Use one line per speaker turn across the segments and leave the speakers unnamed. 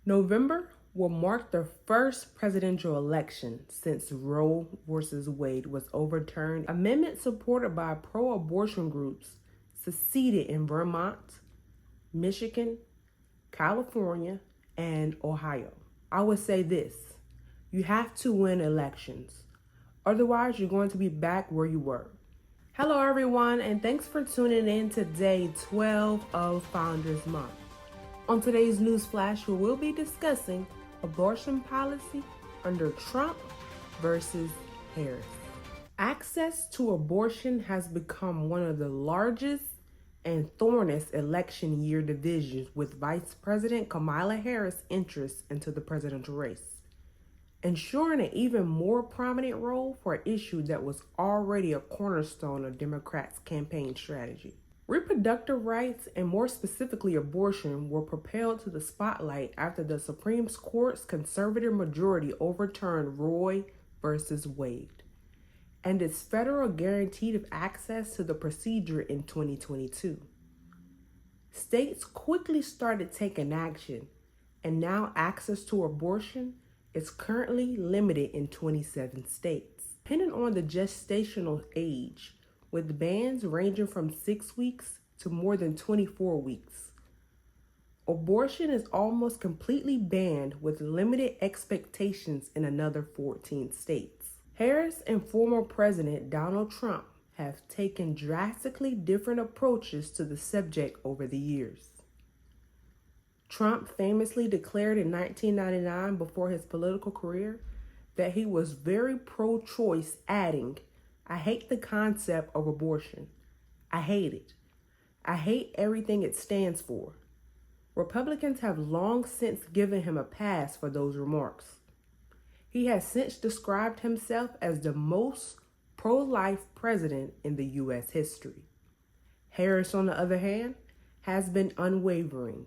November will mark the first presidential election since Roe v. Wade was overturned. Amendments supported by pro-abortion groups succeeded in Vermont, Michigan, California, and Ohio. I would say this: you have to win elections. Otherwise, you're going to be back where you were. Hello, everyone, and thanks for tuning in to day 12 of Founders Month. On today's news flash, we will be discussing abortion policy under Trump versus Harris. Access to abortion has become one of the largest and thorniest election year divisions, with Vice President Kamala Harris' interest into the presidential race, ensuring an even more prominent role for an issue that was already a cornerstone of Democrats' campaign strategy. Reproductive rights, and more specifically abortion, were propelled to the spotlight after the Supreme Court's conservative majority overturned Roe v. Wade and its federal guarantee of access to the procedure in 2022. States quickly started taking action, and now access to abortion is currently limited in 27 states. Depending on the gestational age, with bans ranging from 6 weeks to more than 24 weeks. Abortion is almost completely banned, with limited expectations in another 14 states. Harris and former President Donald Trump have taken drastically different approaches to the subject over the years. Trump famously declared in 1999, before his political career, that he was very pro-choice, adding, "I hate the concept of abortion. I hate it. I hate everything it stands for." Republicans have long since given him a pass for those remarks. He has since described himself as the most pro-life president in the U.S. history. Harris, on the other hand, has been unwavering.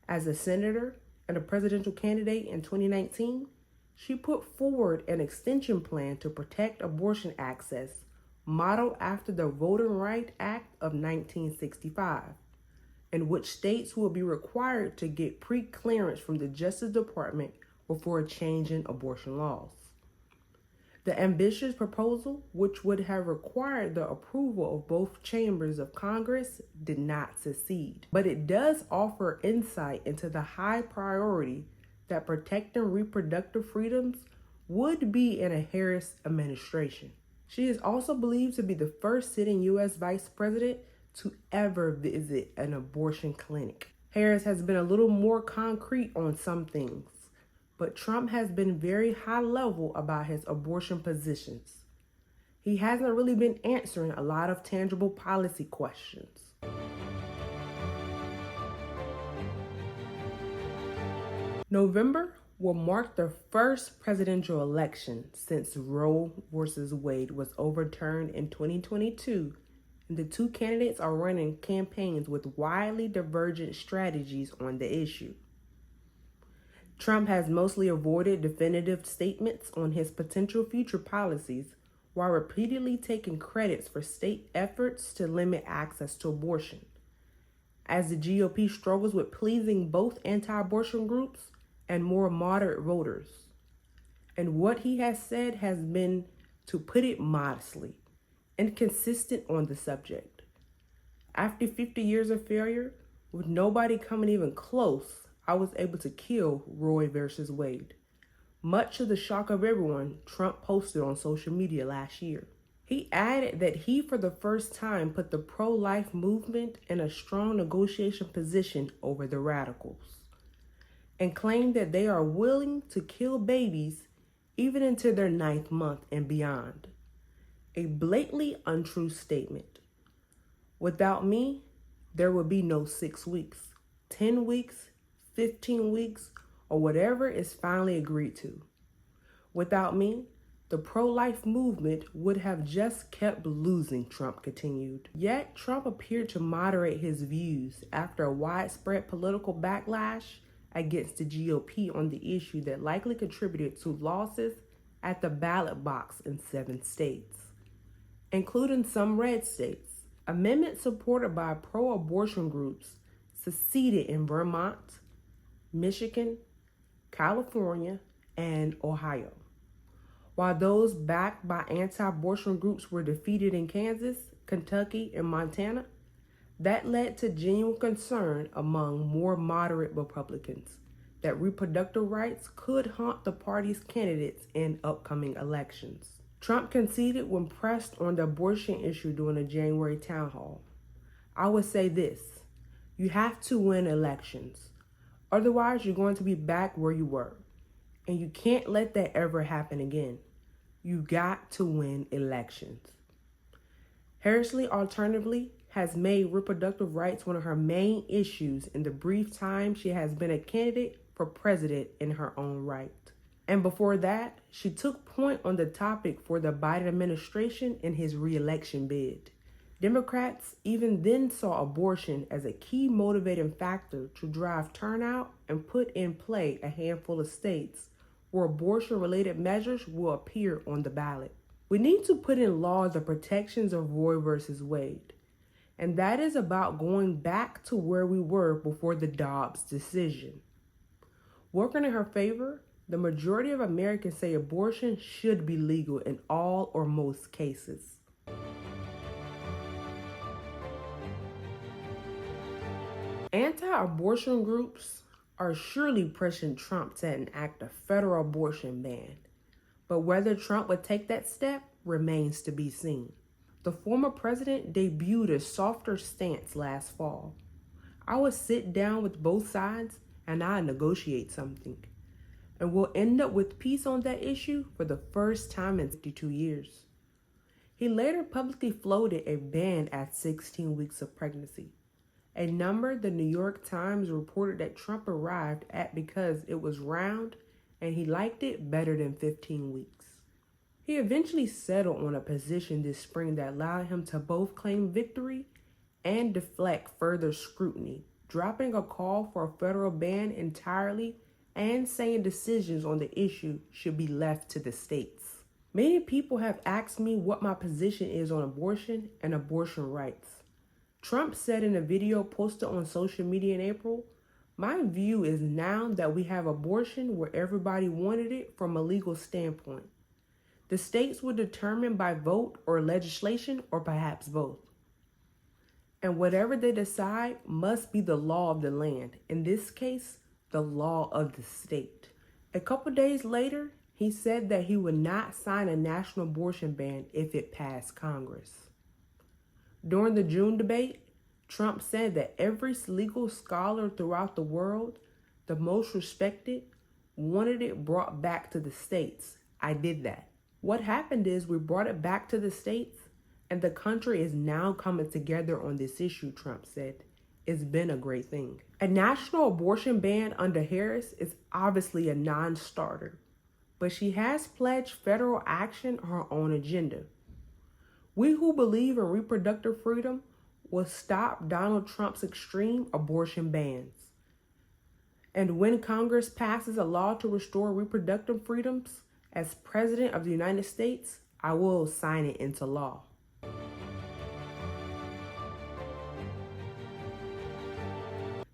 As a senator and a presidential candidate in 2019, she put forward an extension plan to protect abortion access modeled after the Voting Rights Act of 1965, in which states will be required to get pre-clearance from the Justice Department before changing abortion laws. The ambitious proposal, which would have required the approval of both chambers of Congress, did not succeed. But it does offer insight into the high priority that protecting reproductive freedoms would be in a Harris administration. She is also believed to be the first sitting U.S. vice president to ever visit an abortion clinic. Harris has been a little more concrete on some things, but Trump has been very high level about his abortion positions. He hasn't really been answering a lot of tangible policy questions. November will mark the first presidential election since Roe v. Wade was overturned in 2022, and the two candidates are running campaigns with widely divergent strategies on the issue. Trump has mostly avoided definitive statements on his potential future policies, while repeatedly taking credits for state efforts to limit access to abortion. As the GOP struggles with pleasing both anti-abortion groups and more moderate voters. And what he has said has been, to put it modestly, inconsistent on the subject. After 50 years of failure, with nobody coming even close, I was able to kill Roe versus Wade. Much to the shock of everyone, Trump posted on social media last year. He added that he, for the first time, put the pro-life movement in a strong negotiation position over the radicals, and claimed that they are willing to kill babies even into their 9th month and beyond. A blatantly untrue statement. Without me, there would be no 6 weeks, 10 weeks, 15 weeks, or whatever is finally agreed to. Without me, the pro-life movement would have just kept losing, Trump continued. Yet, Trump appeared to moderate his views after a widespread political backlash against the GOP on the issue that likely contributed to losses at the ballot box in 7 states, including some red states. Amendments supported by pro-abortion groups succeeded in Vermont, Michigan, California, and Ohio. While those backed by anti-abortion groups were defeated in Kansas, Kentucky, and Montana, that led to genuine concern among more moderate Republicans that reproductive rights could haunt the party's candidates in upcoming elections. Trump conceded when pressed on the abortion issue during a January town hall. I would say this: you have to win elections. Otherwise, you're going to be back where you were. And you can't let that ever happen again. You got to win elections. Harris, alternatively, has made reproductive rights one of her main issues in the brief time she has been a candidate for president in her own right. And before that, she took point on the topic for the Biden administration in his re-election bid. Democrats even then saw abortion as a key motivating factor to drive turnout and put in play a handful of states where abortion-related measures will appear on the ballot. We need to put in law the protections of Roe versus Wade, and that is about going back to where we were before the Dobbs decision. Working in her favor, the majority of Americans say abortion should be legal in all or most cases. Anti-abortion groups are surely pushing Trump to enact a federal abortion ban, but whether Trump would take that step remains to be seen. The former president debuted a softer stance last fall. I would sit down with both sides and I negotiate something, and we'll end up with peace on that issue for the first time in 52 years. He later publicly floated a ban at 16 weeks of pregnancy, a number the New York Times reported that Trump arrived at because it was round and he liked it better than 15 weeks. He eventually settled on a position this spring that allowed him to both claim victory and deflect further scrutiny, dropping a call for a federal ban entirely and saying decisions on the issue should be left to the states. Many people have asked me what my position is on abortion and abortion rights. Trump said in a video posted on social media in April, "My view is now that we have abortion where everybody wanted it from a legal standpoint. The states will determine by vote or legislation or perhaps both. And whatever they decide must be the law of the land, in this case, the law of the state." A couple days later, he said that he would not sign a national abortion ban if it passed Congress. During the June debate, Trump said that every legal scholar throughout the world, the most respected, wanted it brought back to the states. I did that. What happened is we brought it back to the states, and the country is now coming together on this issue, Trump said. It's been a great thing. A national abortion ban under Harris is obviously a non-starter, but she has pledged federal action on her own agenda. We who believe in reproductive freedom will stop Donald Trump's extreme abortion bans. And when Congress passes a law to restore reproductive freedoms, as President of the United States, I will sign it into law.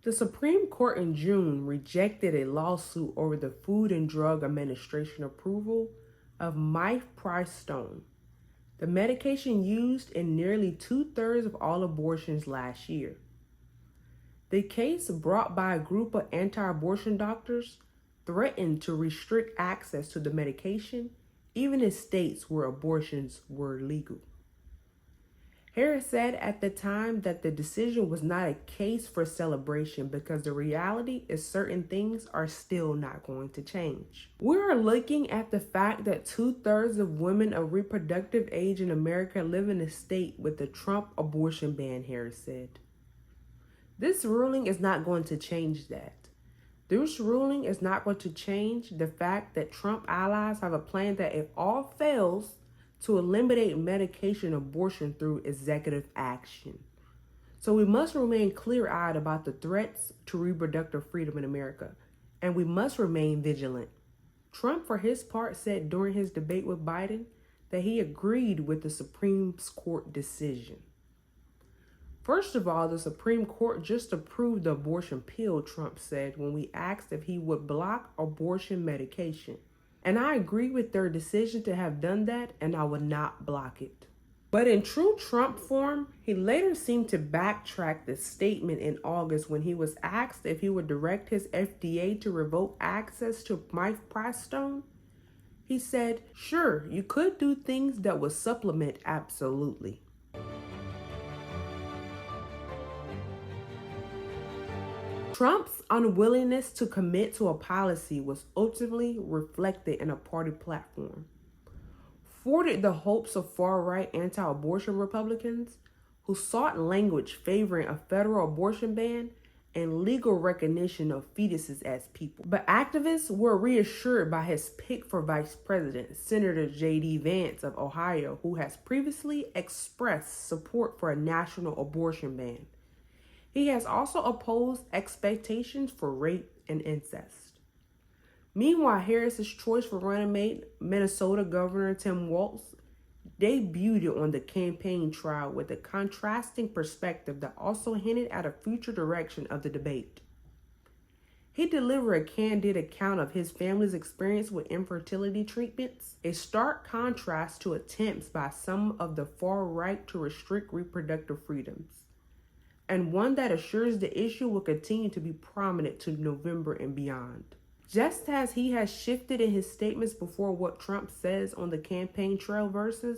The Supreme Court in June rejected a lawsuit over the Food and Drug Administration approval of mifepristone, the medication used in nearly 2/3 of all abortions last year. The case, brought by a group of anti-abortion doctors, threatened to restrict access to the medication, even in states where abortions were legal. Harris said at the time that the decision was not a case for celebration because the reality is certain things are still not going to change. We are looking at the fact that 2/3 of women of reproductive age in America live in a state with the Trump abortion ban, Harris said. This ruling is not going to change that. This ruling is not going to change the fact that Trump allies have a plan that, if all fails, to eliminate medication abortion through executive action. So we must remain clear-eyed about the threats to reproductive freedom in America, and we must remain vigilant. Trump, for his part, said during his debate with Biden that he agreed with the Supreme Court decision. First of all, the Supreme Court just approved the abortion pill, Trump said when we asked if he would block abortion medication. And I agree with their decision to have done that, and I would not block it. But in true Trump form, he later seemed to backtrack the statement in August when he was asked if he would direct his FDA to revoke access to mifepristone. He said, sure, you could do things that would supplement absolutely. Trump's unwillingness to commit to a policy was ultimately reflected in a party platform. Thwarted the hopes of far-right anti-abortion Republicans who sought language favoring a federal abortion ban and legal recognition of fetuses as people. But activists were reassured by his pick for vice president, Senator J.D. Vance of Ohio, who has previously expressed support for a national abortion ban. He has also opposed expectations for rape and incest. Meanwhile, Harris's choice for running mate, Minnesota Governor Tim Walz, debuted on the campaign trail with a contrasting perspective that also hinted at a future direction of the debate. He delivered a candid account of his family's experience with infertility treatments, a stark contrast to attempts by some of the far right to restrict reproductive freedoms, and one that assures the issue will continue to be prominent to November and beyond. Just as he has shifted in his statements before what Trump says on the campaign trail versus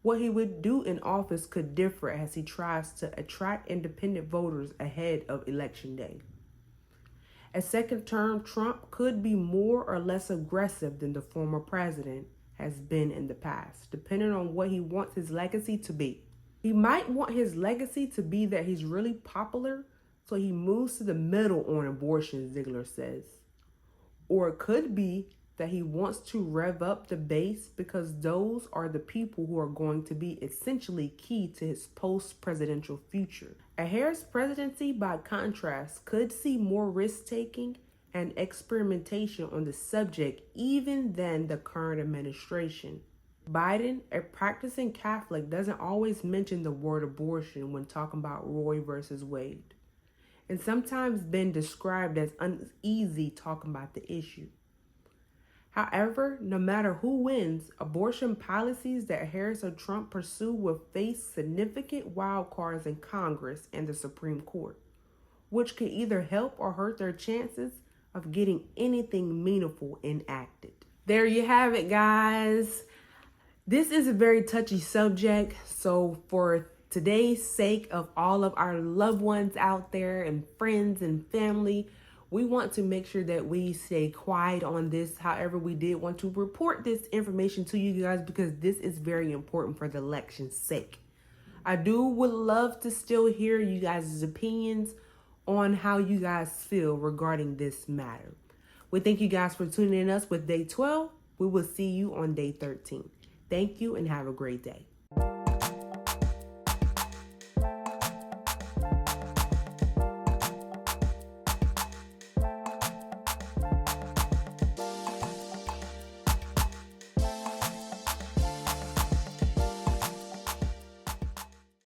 what he would do in office could differ as he tries to attract independent voters ahead of Election Day. A second-term Trump could be more or less aggressive than the former president has been in the past, depending on what he wants his legacy to be. He might want his legacy to be that he's really popular, so he moves to the middle on abortion, Ziegler says. Or it could be that he wants to rev up the base because those are the people who are going to be essentially key to his post-presidential future. A Harris presidency, by contrast, could see more risk-taking and experimentation on the subject even than the current administration. Biden, a practicing Catholic, doesn't always mention the word abortion when talking about Roe versus Wade, and sometimes been described as uneasy talking about the issue. However, no matter who wins, abortion policies that Harris or Trump pursue will face significant wildcards in Congress and the Supreme Court, which could either help or hurt their chances of getting anything meaningful enacted. There you have it, guys. This is a very touchy subject, so for today's sake of all of our loved ones out there and friends and family, we want to make sure that we stay quiet on this. However, we did want to report this information to you guys because this is very important for the election's sake. I would love to still hear you guys' opinions on how you guys feel regarding this matter. We thank you guys for tuning in us with day 12. We will see you on day 13. Thank you and have a great day.